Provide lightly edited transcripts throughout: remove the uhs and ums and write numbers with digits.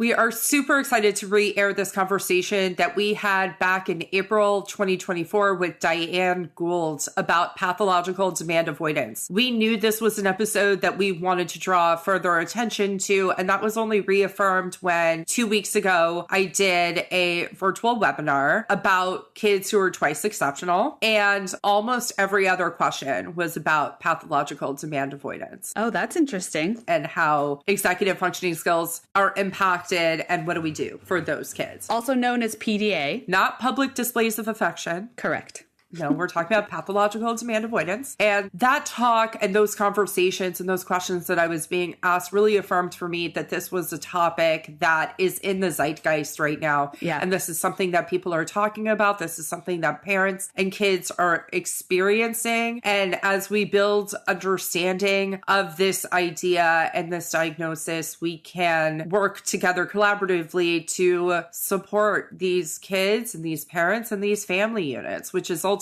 We are super excited to re-air this conversation that we had back in April 2024 with Diane Gould about pathological demand avoidance. We knew this was an episode that we wanted to draw further attention to, and that was only reaffirmed when 2 weeks ago I did a virtual webinar about kids who are twice exceptional, and almost every other question was about pathological demand avoidance. Oh, that's interesting. And how executive functioning skills are impacted, and what do we do for those kids? Also known as PDA. Not public displays of affection. Correct. No, we're talking about pathological demand avoidance. And that talk and those conversations and those questions that I was being asked really affirmed for me that this was a topic that is in the zeitgeist right now. Yeah. And this is something that people are talking about. This is something that parents and kids are experiencing. And as we build understanding of this idea and this diagnosis, we can work together collaboratively to support these kids and these parents and these family units, which is ultimately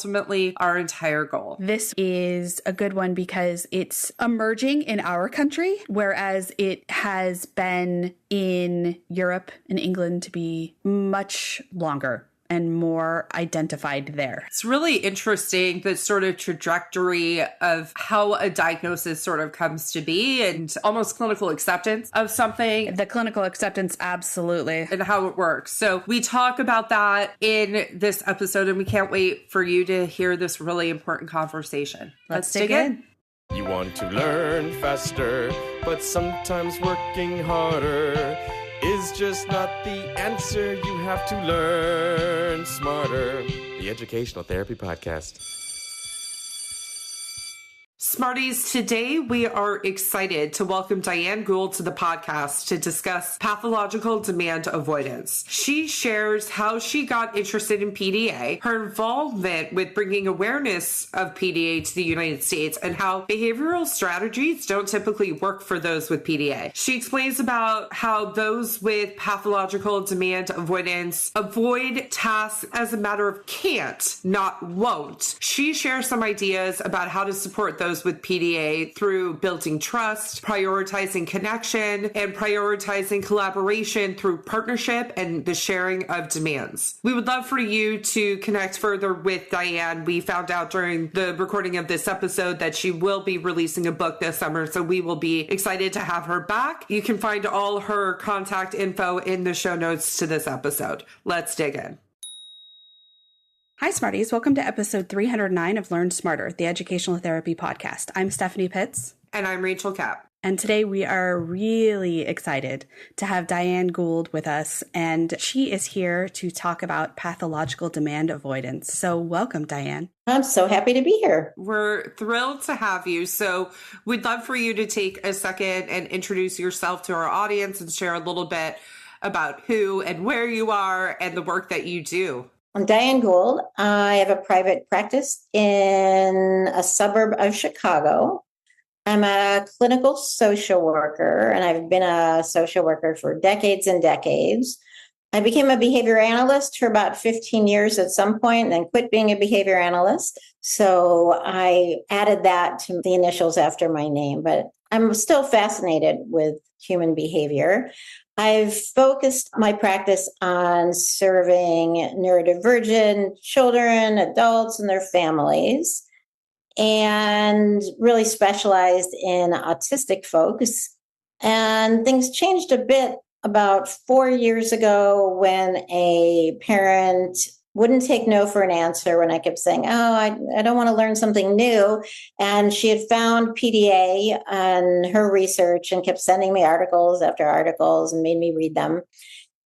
our entire goal. This is a good one because it's emerging in our country, whereas it has been in Europe and England to be much longer and more identified there. It's really interesting, the sort of trajectory of how a diagnosis sort of comes to be and almost clinical acceptance of something. The clinical acceptance, absolutely. And how it works. So we talk about that in this episode, and we can't wait for you to hear this really important conversation. Let's dig in. You want to learn faster, but sometimes working harder is just not the answer. You have to learn smarter. The Educational Therapy Podcast. Smarties, today we are excited to welcome Diane Gould to the podcast to discuss pathological demand avoidance. She shares how she got interested in PDA, her involvement with bringing awareness of PDA to the United States, and how behavioral strategies don't typically work for those with PDA. She explains about how those with pathological demand avoidance avoid tasks as a matter of can't, not won't. She shares some ideas about how to support those with PDA through building trust, prioritizing connection, and prioritizing collaboration through partnership and the sharing of demands. We would love for you to connect further with Diane. We found out during the recording of this episode that she will be releasing a book this summer, so we will be excited to have her back. You can find all her contact info in the show notes to this episode. Let's dig in. Hi, Smarties. Welcome to episode 309 of Learn Smarter, the Educational Therapy Podcast. I'm Stephanie Pitts. And I'm Rachel Kapp. And today we are really excited to have Diane Gould with us, and she is here to talk about pathological demand avoidance. So welcome, Diane. I'm so happy to be here. We're thrilled to have you. So we'd love for you to take a second and introduce yourself to our audience and share a little bit about who and where you are and the work that you do. I'm Diane Gould. I have a private practice in a suburb of Chicago. I'm a clinical social worker, and I've been a social worker for decades and decades. I became a behavior analyst for about 15 years at some point, and then quit being a behavior analyst. So I added that to the initials after my name, but I'm still fascinated with human behavior. I've focused my practice on serving neurodivergent children, adults, and their families, and really specialized in autistic folks. And things changed a bit about 4 years ago when a parent wouldn't take no for an answer when I kept saying, I don't want to learn something new. And she had found PDA on her research and kept sending me articles after articles and made me read them.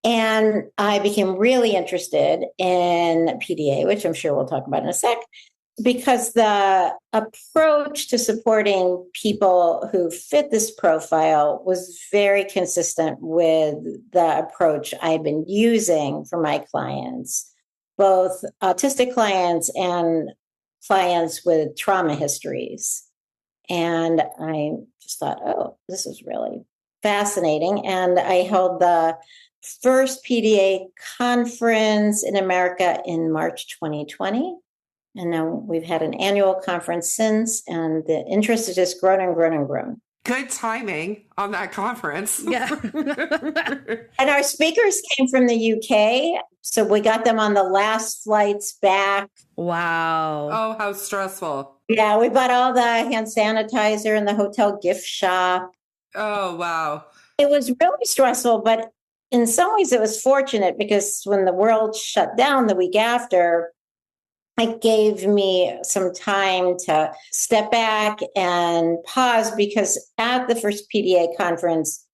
And I became really interested in PDA, which I'm sure we'll talk about in a sec, because the approach to supporting people who fit this profile was very consistent with the approach I've been using for my clients, both autistic clients and clients with trauma histories. And I just thought, this is really fascinating. And I held the first PDA conference in America in March 2020. And now we've had an annual conference since, and the interest has just grown and grown and grown. Good timing on that conference. Yeah. And our speakers came from the UK. So we got them on the last flights back. Wow. Oh, how stressful. Yeah, we bought all the hand sanitizer in the hotel gift shop. Oh, wow. It was really stressful, but in some ways it was fortunate because when the world shut down the week after, it gave me some time to step back and pause because at the first PDA conference,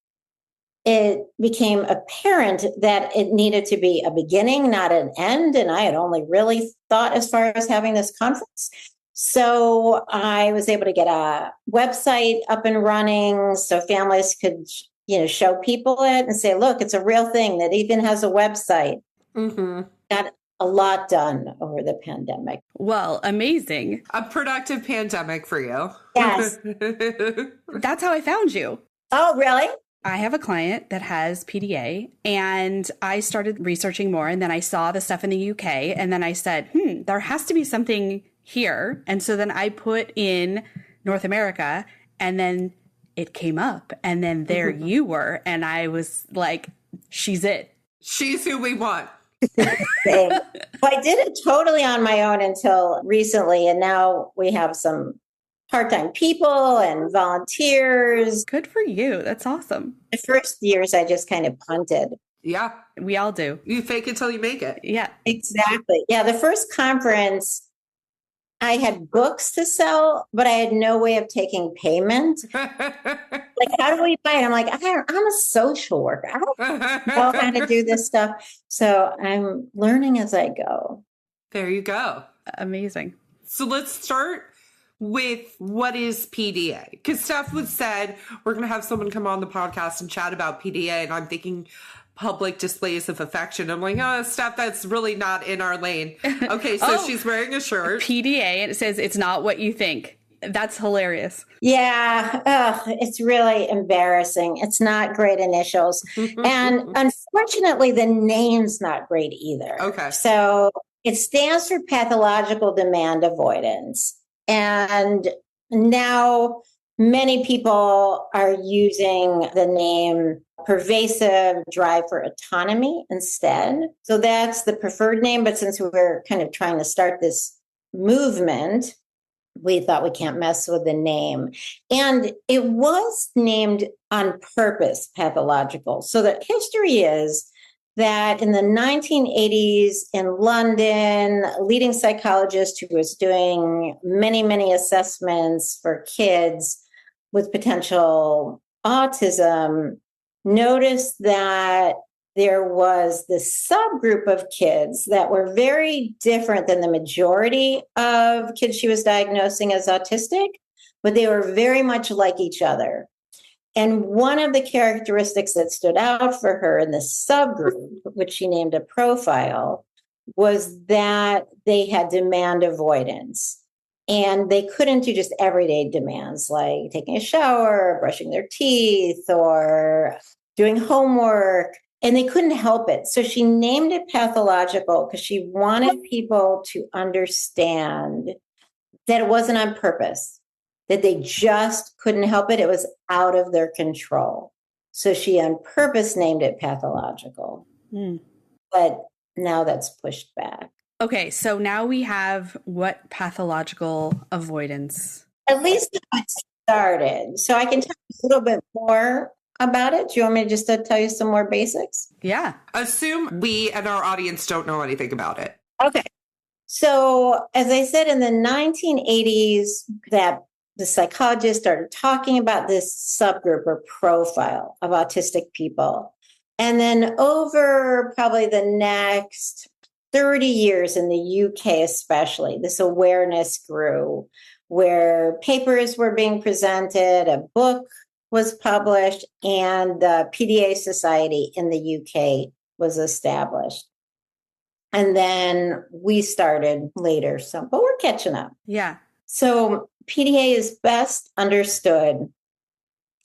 it became apparent that it needed to be a beginning, not an end. And I had only really thought as far as having this conference. So I was able to get a website up and running so families could, show people it and say, look, it's a real thing that even has a website. Mm-hmm. Got a lot done over the pandemic. Well, amazing. A productive pandemic for you. Yes. That's how I found you. Oh, really? I have a client that has PDA, and I started researching more, and then I saw the stuff in the UK, and then I said, there has to be something here. And so then I put in North America, and then it came up, and then there you were, and I was like, she's it. She's who we want. Well, I did it totally on my own until recently, and now we have some part-time people and volunteers. Good for you. That's awesome. The first years, I just kind of punted. Yeah. We all do. You fake it till you make it. Yeah. Exactly. Yeah, the first conference, I had books to sell, but I had no way of taking payment. Like, how do we buy it? I'm like, I'm a social worker. I don't know how to do this stuff. So I'm learning as I go. There you go. Amazing. So let's start with what is PDA? Because Steph was said, we're going to have someone come on the podcast and chat about PDA. And I'm thinking public displays of affection. I'm like, oh, Steph, that's really not in our lane. Okay, so she's wearing a shirt. PDA, and it says, it's not what you think. That's hilarious. Yeah, it's really embarrassing. It's not great initials. And unfortunately, the name's not great either. Okay. So it stands for Pathological Demand Avoidance. And now many people are using the name Pervasive Drive for Autonomy instead. So that's the preferred name. But since we're kind of trying to start this movement, we thought we can't mess with the name. And it was named on purpose, pathological. So the history is that in the 1980s in London, a leading psychologist who was doing many, many assessments for kids with potential autism noticed that there was this subgroup of kids that were very different than the majority of kids she was diagnosing as autistic, but they were very much like each other. And one of the characteristics that stood out for her in this subgroup, which she named a profile, was that they had demand avoidance. And they couldn't do just everyday demands like taking a shower, brushing their teeth, or doing homework. And they couldn't help it. So she named it pathological because she wanted people to understand that it wasn't on purpose, that they just couldn't help it. It was out of their control. So she on purpose named it pathological. But now that's pushed back. Okay, so now we have what pathological avoidance. At least how it started. So I can tell you a little bit more about it. Do you want me just to tell you some more basics? Yeah. Assume we and our audience don't know anything about it. Okay. So as I said, in the 1980s, that the psychologist started talking about this subgroup or profile of autistic people. And then over probably the next 30 years in the UK especially, this awareness grew where papers were being presented, a book was published, and the PDA Society in the UK was established. And then we started later, but we're catching up. Yeah. So PDA is best understood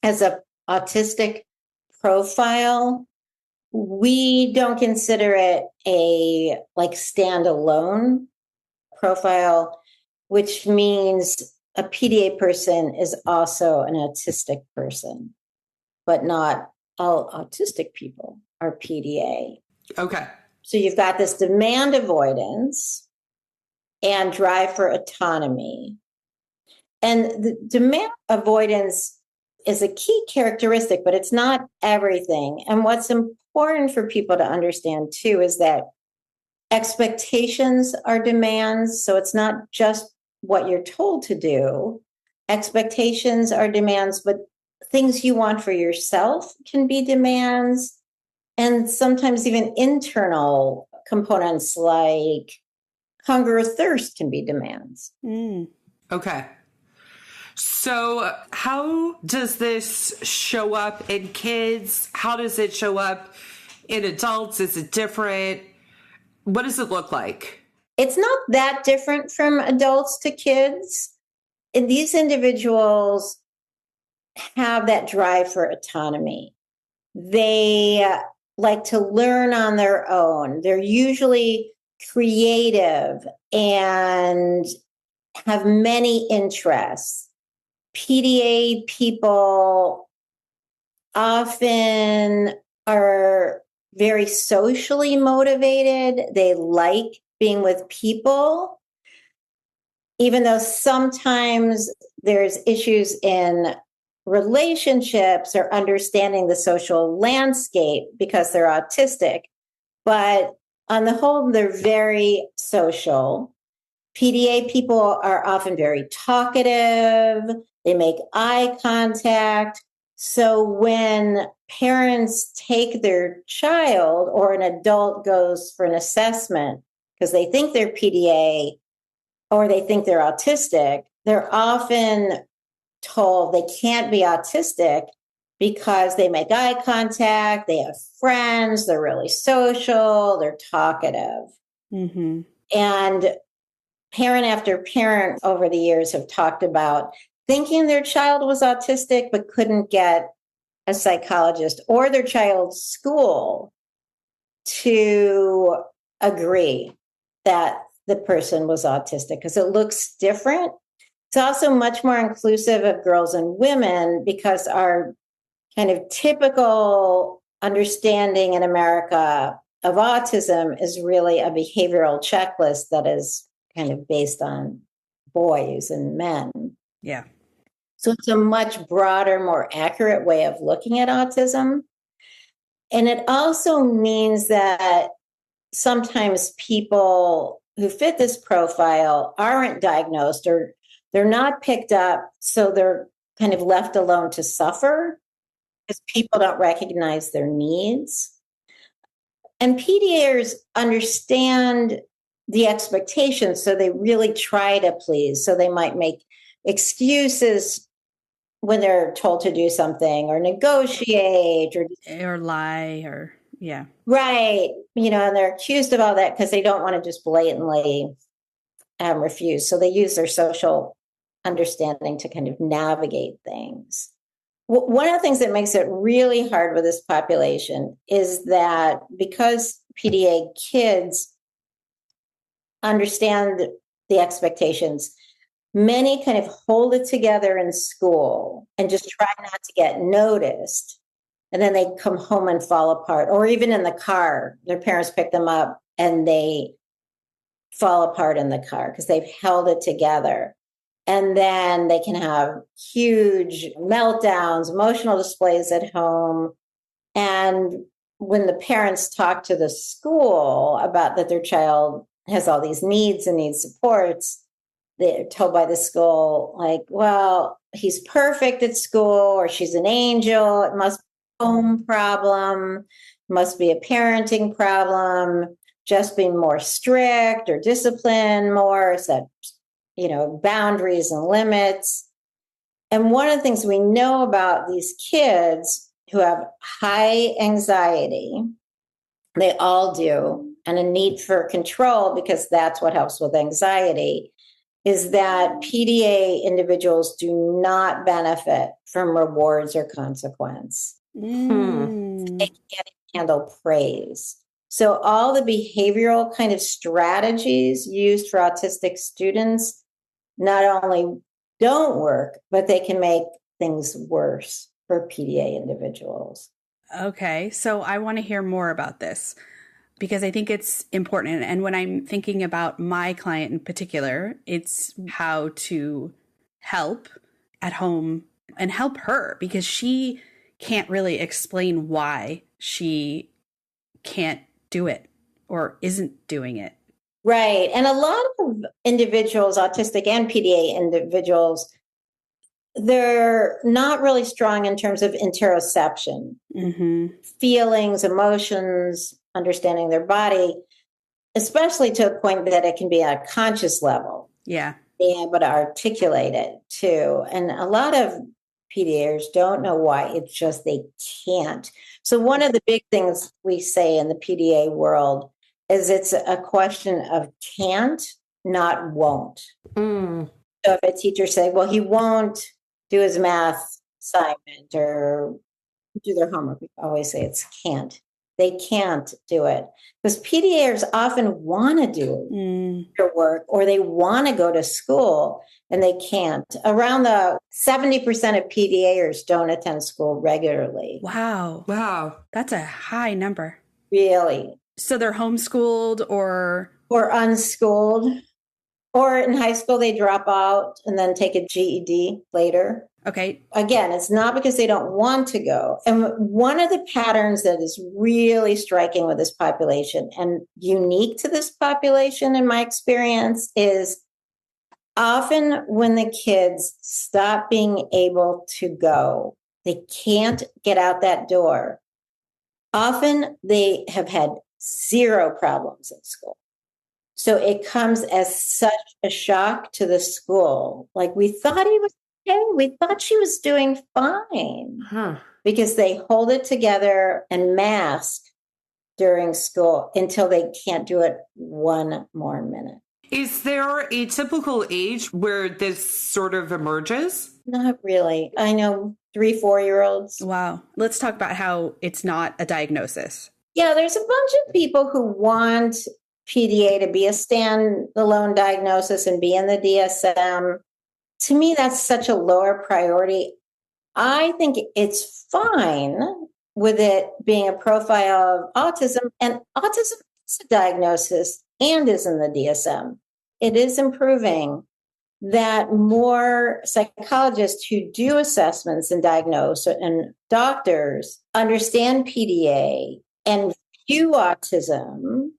as an autistic profile. We don't consider it a standalone profile, which means a PDA person is also an autistic person, but not all autistic people are PDA. Okay. So you've got this demand avoidance and drive for autonomy. And the demand avoidance is a key characteristic, but it's not everything. And what's important for people to understand too is that expectations are demands. So it's not just what you're told to do. Expectations are demands, but things you want for yourself can be demands. And sometimes even internal components like hunger or thirst can be demands. Okay. So how does this show up in kids? How does it show up in adults? Is it different? What does it look like? It's not that different from adults to kids. And these individuals have that drive for autonomy. They like to learn on their own. They're usually creative and have many interests. PDA people often are very socially motivated. They like being with people, even though sometimes there's issues in relationships or understanding the social landscape because they're autistic. But on the whole, they're very social. PDA people are often very talkative. They make eye contact. So when parents take their child or an adult goes for an assessment because they think they're PDA or they think they're autistic, they're often told they can't be autistic because they make eye contact, they have friends, they're really social, they're talkative. Mm-hmm. And parent after parent over the years have talked about thinking their child was autistic but couldn't get a psychologist or their child's school to agree that the person was autistic because it looks different. It's also much more inclusive of girls and women because our kind of typical understanding in America of autism is really a behavioral checklist that is kind of based on boys and men. Yeah. So it's a much broader, more accurate way of looking at autism. And it also means that sometimes people who fit this profile aren't diagnosed or they're not picked up, so they're kind of left alone to suffer because people don't recognize their needs. And PDAers understand the expectations, so they really try to please. So they might make excuses when they're told to do something or negotiate or lie or yeah. Right. You know, and they're accused of all that because they don't want to just blatantly refuse. So they use their social understanding to kind of navigate things. One of the things that makes it really hard with this population is that because PDA kids understand the expectations, many kind of hold it together in school and just try not to get noticed. And then they come home and fall apart, or even in the car, their parents pick them up and they fall apart in the car because they've held it together. And then they can have huge meltdowns, emotional displays at home. And when the parents talk to the school about that their child has all these needs and needs supports, they're told by the school, like, well, he's perfect at school, or she's an angel. It must be a home problem, it must be a parenting problem, just being more strict or disciplined more, set, boundaries and limits. And one of the things we know about these kids who have high anxiety, they all do, and a need for control, because that's what helps with anxiety, is that PDA individuals do not benefit from rewards or consequence. They can't handle praise. So all the behavioral kind of strategies used for autistic students not only don't work, but they can make things worse for PDA individuals. Okay, so I want to hear more about this because I think it's important. And when I'm thinking about my client in particular, it's how to help at home and help her because she can't really explain why she can't do it or isn't doing it. Right. And a lot of individuals, autistic and PDA individuals, they're not really strong in terms of interoception, feelings, emotions, understanding their body, especially to a point that it can be at a conscious level. Yeah. Being able to articulate it too. And a lot of PDAers don't know why. It's just they can't. So one of the big things we say in the PDA world is it's a question of can't, not won't. So if a teacher say, well, he won't do his math assignment or do their homework, we always say it's can't. They can't do it because PDAers often want to do their work or they want to go to school and they can't. Around the 70% of PDAers don't attend school regularly. Wow. That's a high number. Really. So they're homeschooled or unschooled, or in high school they drop out and then take a GED later. Okay. Again, it's not because they don't want to go. And one of the patterns that is really striking with this population and unique to this population in my experience is often when the kids stop being able to go, they can't get out that door. Often they have had zero problems at school. So it comes as such a shock to the school. Like we thought he was okay. We thought she was doing fine because they hold it together and mask during school until they can't do it one more minute. Is there a typical age where this sort of emerges? Not really. I know 3-4-year-olds. Wow. Let's talk about how it's not a diagnosis. Yeah, there's a bunch of people who want PDA to be a standalone diagnosis and be in the DSM. To me, that's such a lower priority. I think it's fine with it being a profile of autism, and autism is a diagnosis and is in the DSM. It is improving that more psychologists who do assessments and diagnose and doctors understand PDA and view autism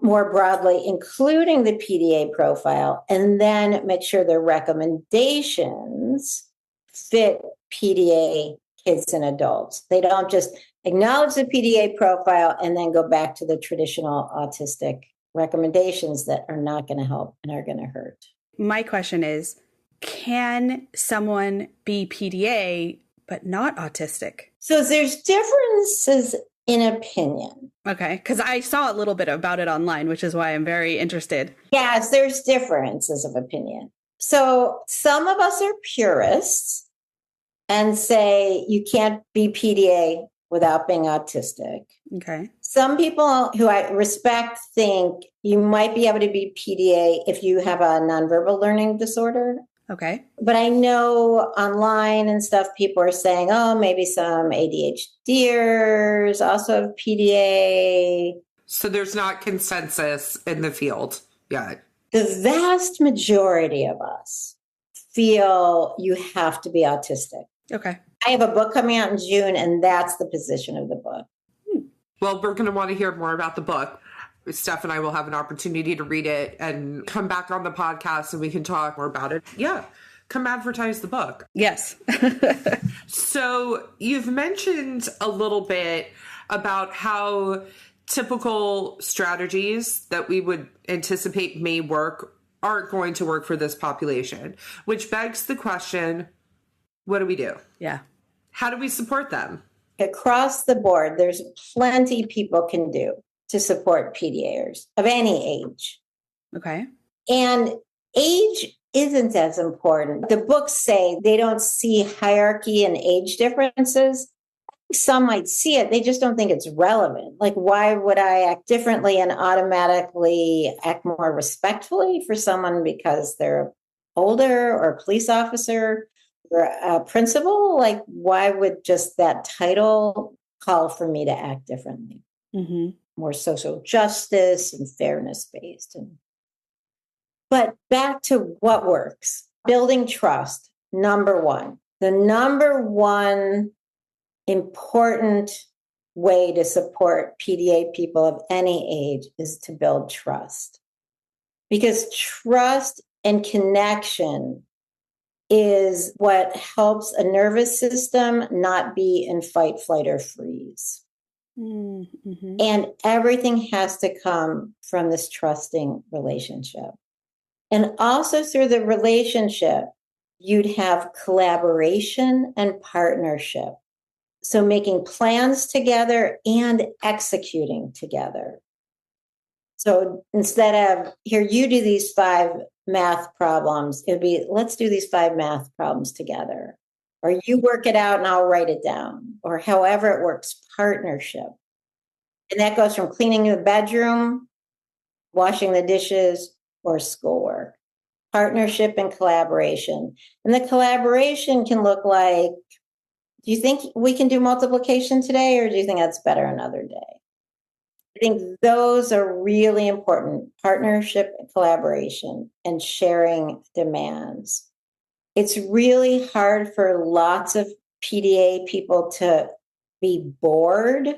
more broadly, including the PDA profile, and then make sure their recommendations fit PDA kids and adults. They don't just acknowledge the PDA profile and then go back to the traditional autistic recommendations that are not going to help and are going to hurt. My question is, can someone be PDA but not autistic? So there's differences in opinion. Okay, because I saw a little bit about it online, which is why I'm very interested. Yes, there's differences of opinion. So some of us are purists and say you can't be PDA without being autistic. Okay. Some people who I respect think you might be able to be PDA if you have a nonverbal learning disorder. Okay. But I know online and stuff, people are saying, oh, maybe some ADHDers also have PDA. So there's not consensus in the field yet. The vast majority of us feel you have to be autistic. Okay. I have a book coming out in June, and that's the position of the book. Well, we're going to want to hear more about the book. Steph and I will have an opportunity to read it and come back on the podcast and we can talk more about it. Yeah. Come advertise the book. Yes. So you've mentioned a little bit about how typical strategies that we would anticipate may work aren't going to work for this population, which begs the question, what do we do? Yeah. How do we support them? Across the board, there's plenty people can do to support PDAers of any age. Okay. And age isn't as important. The books say they don't see hierarchy and age differences. Some might see it, they just don't think it's relevant. Like, why would I act differently and automatically act more respectfully for someone because they're older or a police officer or a principal? Like, why would just that title call for me to act differently? Mm-hmm. More social justice and fairness based. But back to what works. Building trust, number one. The number one important way to support PDA people of any age is to build trust. Because trust and connection is what helps a nervous system not be in fight, flight, or freeze. Mm-hmm. And everything has to come from this trusting relationship. And also through the relationship, you'd have collaboration and partnership. So making plans together and executing together. So instead of, here, you do these 5 math problems, it'd be, let's do these 5 math problems together. Or you work it out and I'll write it down. Or however it works, partnership. And that goes from cleaning the bedroom, washing the dishes, or schoolwork. Partnership and collaboration. And the collaboration can look like, do you think we can do multiplication today, or do you think that's better another day? I think those are really important. Partnership and collaboration and sharing demands. It's really hard for lots of PDA people to be bored.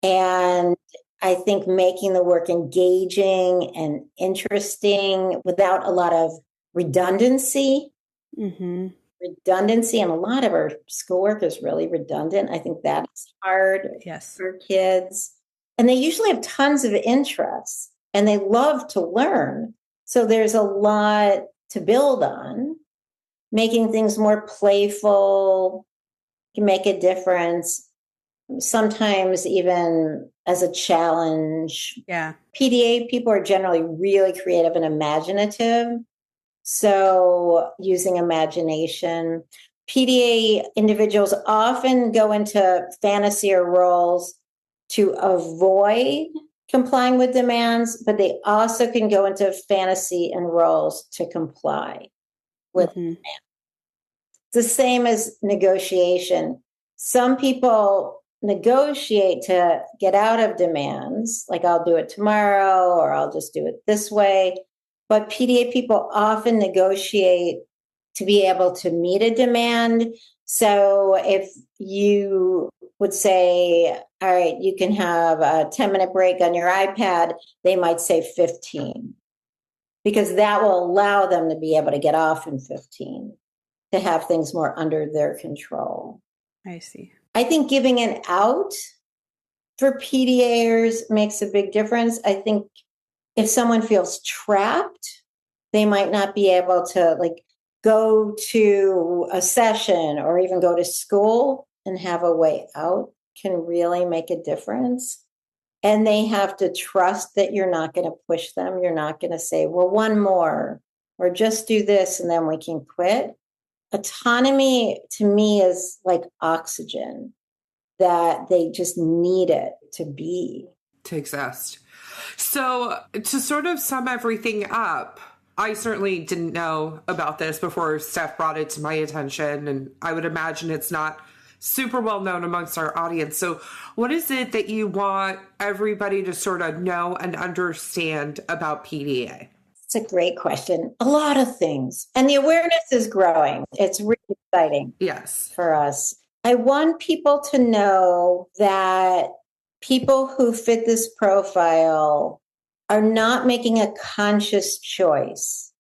And I think making the work engaging and interesting without a lot of redundancy. Mm-hmm. Redundancy, and a lot of our schoolwork is really redundant. I think that's hard for kids. And they usually have tons of interests and they love to learn. So there's a lot to build on. Making things more playful can make a difference. Sometimes even as a challenge. Yeah. PDA people are generally really creative and imaginative. So using imagination. PDA individuals often go into fantasy or roles to avoid complying with demands, but they also can go into fantasy and roles to comply with demands. It's the same as negotiation. Some people negotiate to get out of demands, like I'll do it tomorrow or I'll just do it this way. But PDA people often negotiate to be able to meet a demand. So if you would say, all right, you can have a 10-minute break on your iPad, they might say 15, because that will allow them to be able to get off in 15, to have things more under their control. I see. I think giving an out for PDAers makes a big difference. I think if someone feels trapped, they might not be able to go to a session or even go to school, and have a way out can really make a difference. And they have to trust that you're not going to push them. You're not going to say, well, one more, or just do this and then we can quit. Autonomy to me is like oxygen, that they just need it to be. To exist. So to sort of sum everything up, I certainly didn't know about this before Steph brought it to my attention, and I would imagine it's not super well known amongst our audience. So what is it that you want everybody to sort of know and understand about PDA? It's a great question. A lot of things. And the awareness is growing. It's really exciting. Yes. For us. I want people to know that people who fit this profile are not making a conscious choice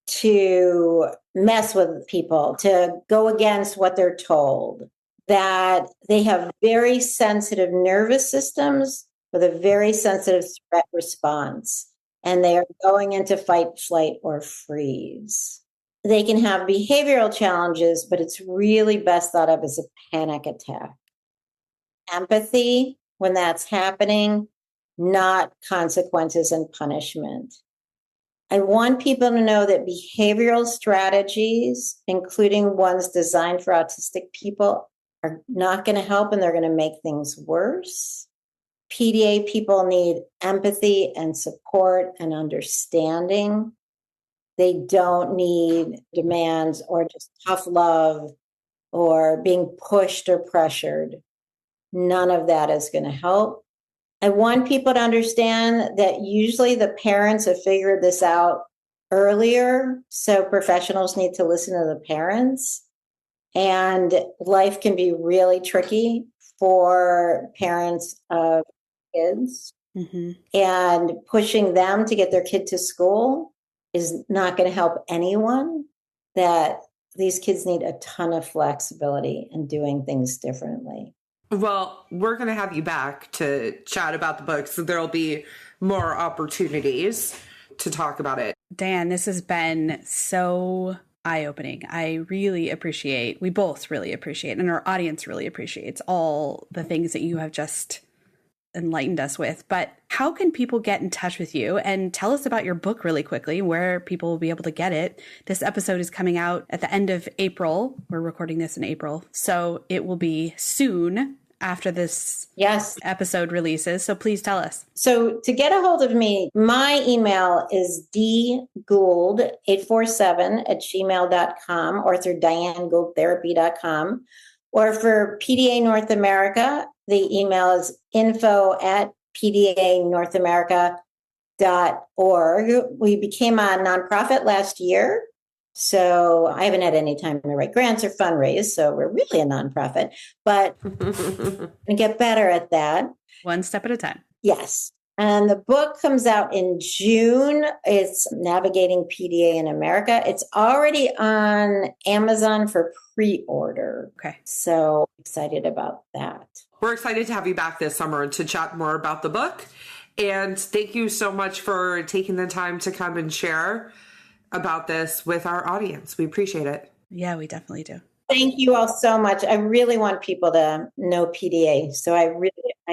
to mess with people, to go against what they're told, that they have very sensitive nervous systems with a very sensitive threat response, and they are going into fight, flight, or freeze. They can have behavioral challenges, but it's really best thought of as a panic attack. Empathy when that's happening, not consequences and punishment. I want people to know that behavioral strategies, including ones designed for autistic people, are not going to help, and they're going to make things worse. PDA people need empathy and support and understanding. They don't need demands or just tough love or being pushed or pressured. None of that is going to help. I want people to understand that usually the parents have figured this out earlier. So professionals need to listen to the parents. And life can be really tricky for parents of kids. Mm-hmm. And pushing them to get their kid to school is not going to help anyone. That these kids need a ton of flexibility and doing things differently. Well, we're going to have you back to chat about the book, so there'll be more opportunities to talk about it. Dan, this has been so eye-opening. We both really appreciate, and our audience really appreciates all the things that you have just enlightened us with. But how can people get in touch with you? And tell us about your book really quickly, where people will be able to get it. This episode is coming out at the end of April. We're recording this in April, so it will be soon after this episode releases. So please tell us. So to get a hold of me, my email is dgould847@gmail.com or through dianegouldtherapy.com. Or for PDA North America, the email is info@pdanorthamerica.org. We became a nonprofit last year. So I haven't had any time to write grants or fundraise. So we're really a nonprofit, but we get better at that. One step at a time. Yes. And the book comes out in June. It's Navigating PDA in America. It's already on Amazon for pre-order. Okay. So excited about that. We're excited to have you back this summer to chat more about the book. And thank you so much for taking the time to come and share about this with our audience. We appreciate it. Yeah, we definitely do. Thank you all so much. I really want people to know PDA. So I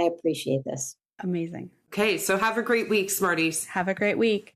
appreciate this. Amazing. Okay, so have a great week, Smarties. Have a great week.